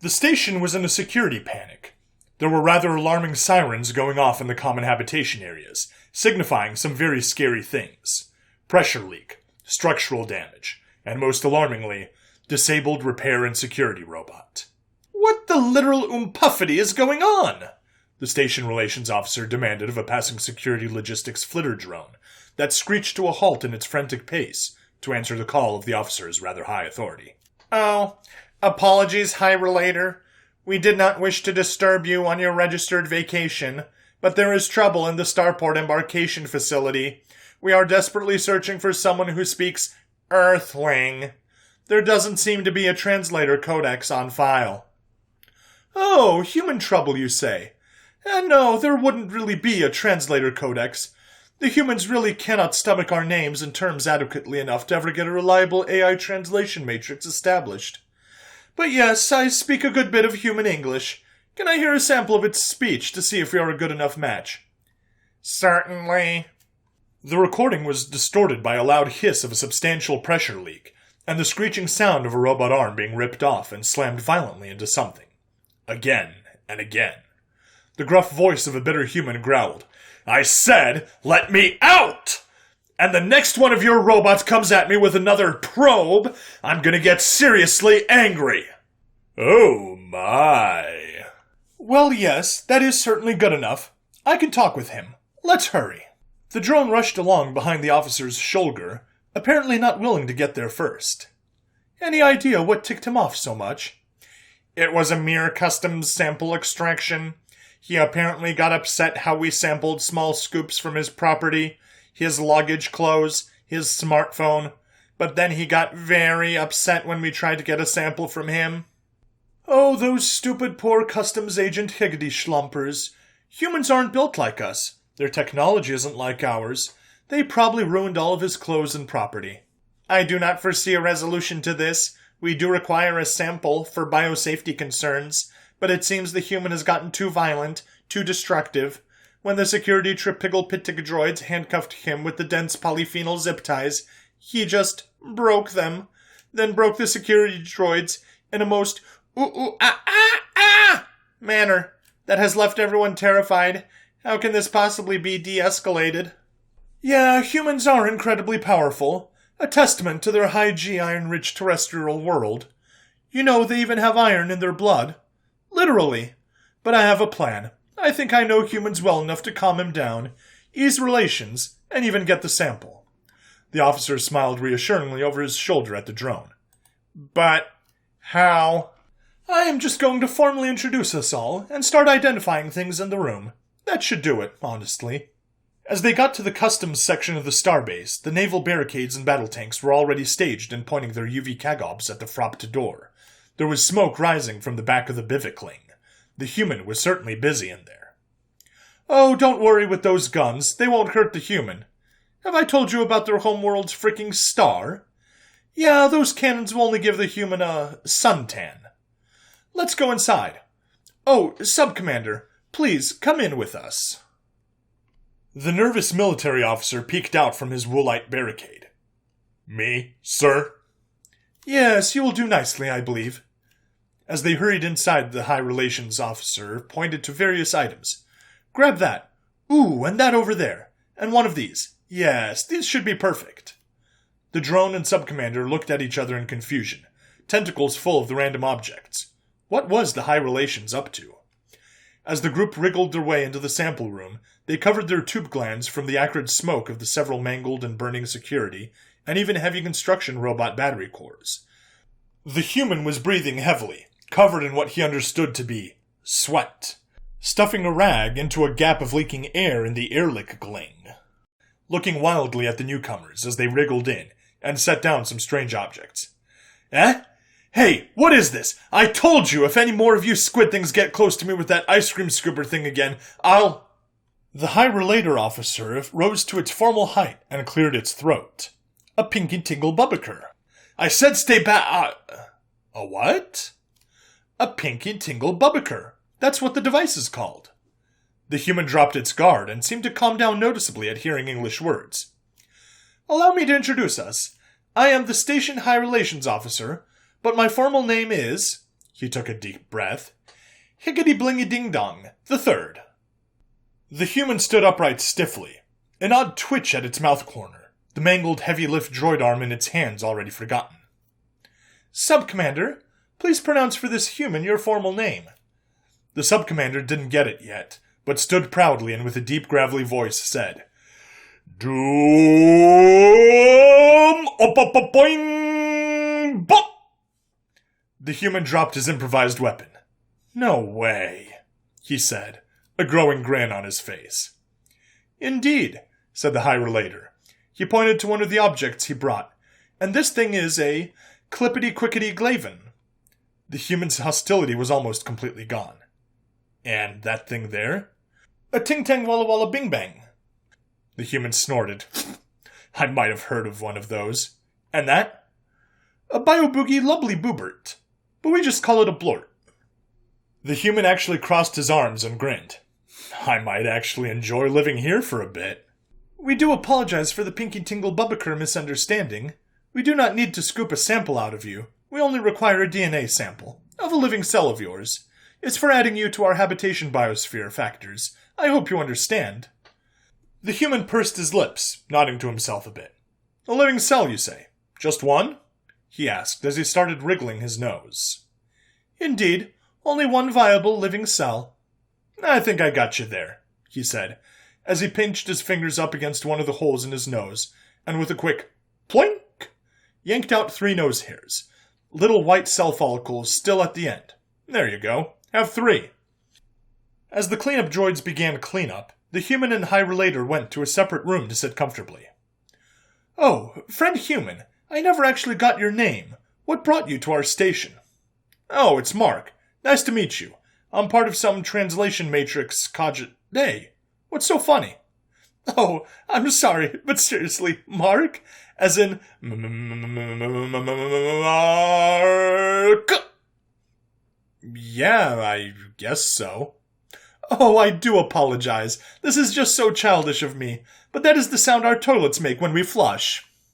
The station was in a security panic. There were rather alarming sirens going off in the common habitation areas, signifying some very scary things. Pressure leak, structural damage, and most alarmingly, disabled repair and security robot. "What the literal umpuffity is going on?" the station relations officer demanded of a passing security logistics flitter drone that screeched to a halt in its frantic pace to answer the call of the officer's rather high authority. "Oh, apologies, High Relator. We did not wish to disturb you on your registered vacation, but there is trouble in the starport embarkation facility. We are desperately searching for someone who speaks Earthling. There doesn't seem to be a translator codex on file." "Oh, human trouble, you say? No, there wouldn't really be a translator codex. The humans really cannot stomach our names and terms adequately enough to ever get a reliable AI translation matrix established. But yes, I speak a good bit of human English. Can I hear a sample of its speech to see if we are a good enough match?" "Certainly." The recording was distorted by a loud hiss of a substantial pressure leak, and the screeching sound of a robot arm being ripped off and slammed violently into something. Again and again. The gruff voice of a bitter human growled, "I said, let me out! And the next one of your robots comes at me with another probe, I'm gonna get seriously angry." "Oh my." "Well, yes, that is certainly good enough. I can talk with him. Let's hurry." The drone rushed along behind the officer's shoulder, apparently not willing to get there first. Any idea what ticked him off so much? "It was a mere custom sample extraction. He apparently got upset how we sampled small scoops from his property, his luggage clothes, his smartphone, but then he got very upset when we tried to get a sample from him." "Oh, those stupid poor customs agent higgity schlumpers. Humans aren't built like us. Their technology isn't like ours. They probably ruined all of his clothes and property." "I do not foresee a resolution to this. We do require a sample for biosafety concerns, but it seems the human has gotten too violent, too destructive. When the security tripigal-pittig droids handcuffed him with the dense polyphenol zip ties, he just broke them, then broke the security droids in a most ooh-ooh-ah-ah-ah manner that has left everyone terrified. How can this possibly be de-escalated?" "Yeah, humans are incredibly powerful, a testament to their high-G iron-rich terrestrial world. You know, they even have iron in their blood. Literally. But I have a plan. I think I know humans well enough to calm him down, ease relations, and even get the sample." The officer smiled reassuringly over his shoulder at the drone. "But how?" "I am just going to formally introduce us all and start identifying things in the room. That should do it, honestly." As they got to the customs section of the starbase, the naval barricades and battle tanks were already staged and pointing their UV cagobs at the fropped door. There was smoke rising from the back of the bivouacling. The human was certainly busy in there. "Oh, don't worry with those guns. They won't hurt the human. Have I told you about their homeworld's freaking star? Yeah, those cannons will only give the human a suntan. Let's go inside. Oh, Sub-Commander, please come in with us." The nervous military officer peeked out from his woolite barricade. "Me, sir?" "Yes, you will do nicely, I believe." As they hurried inside, the High Relations officer pointed to various items. "Grab that. Ooh, and that over there. And one of these. Yes, these should be perfect." The drone and Sub-Commander looked at each other in confusion, tentacles full of the random objects. What was the High Relations up to? As the group wriggled their way into the sample room, they covered their tube glands from the acrid smoke of the several mangled and burning security, and even heavy construction robot battery cores. The human was breathing heavily, covered in what he understood to be sweat, stuffing a rag into a gap of leaking air in the airlick gling, looking wildly at the newcomers as they wriggled in and set down some strange objects. "Eh? Hey, what is this? I told you if any more of you squid things get close to me with that ice cream scooper thing again, I'll—" The High Relator officer rose to its formal height and cleared its throat. "A pinky tingle bubbaker. I said stay back. A what?" "A pinky tingle bubbaker. That's what the device is called." The human dropped its guard and seemed to calm down noticeably at hearing English words. "Allow me to introduce us. I am the Station High Relations Officer, but my formal name is He took a deep breath. Higgity-blingy-ding-dong, the third. The human stood upright stiffly, an odd twitch at its mouth corner, the mangled heavy-lift droid arm in its hands already forgotten. Sub-Commander, please pronounce for this human your formal name. The sub-commander didn't get it yet, but stood proudly and with a deep gravelly voice said, Doom Op-Op-Boing Bop! The human dropped his improvised weapon. No way, he said, a growing grin on his face. Indeed, said the High Relator. He pointed to one of the objects he brought, and this thing is a clippity-quickety-glaven. The human's hostility was almost completely gone. And that thing there? A ting-tang-walla-walla-bing-bang. The human snorted. I might have heard of one of those. And that? A bio-boogie-lubbly-boobert. But we just call it a blort. The human actually crossed his arms and grinned. I might actually enjoy living here for a bit. We do apologize for the pinky-tingle-bubbaker misunderstanding. We do not need to scoop a sample out of you. We only require a DNA sample, of a living cell of yours. It's for adding you to our habitation biosphere factors. I hope you understand. The human pursed his lips, nodding to himself a bit. A living cell, you say? Just one? He asked as he started wriggling his nose. Indeed, only one viable living cell. I think I got you there, he said, as he pinched his fingers up against one of the holes in his nose, and with a quick ploink, yanked out 3 nose hairs, little white cell follicles still at the end. There you go. Have 3. As the cleanup droids began cleanup, the human and High Relator went to a separate room to sit comfortably. Oh, friend human, I never actually got your name. What brought you to our station? Oh, it's Mark. Nice to meet you. I'm part of some translation matrix Hey, what's so funny? Oh, I'm sorry, but seriously, Mark? As in Mark? Yeah, I guess so. Oh, I do apologize. This is just so childish of me. But that is the sound our toilets make when we flush.